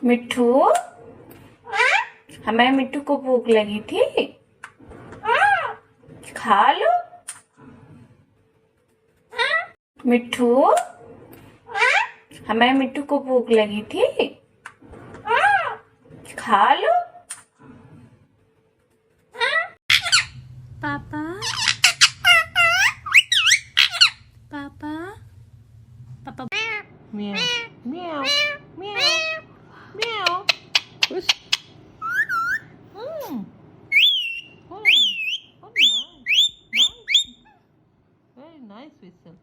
मिट्ठू, हमारे मिट्टू को भूख लगी थी, खा लो। मिट्ठू, हमारे मिट्टू को भूख लगी थी, खा लो। पापा पापा पापा Meow, meow, meow, meow. Whoosh. Mm. Oh, oh, nice, nice. Very nice whistle.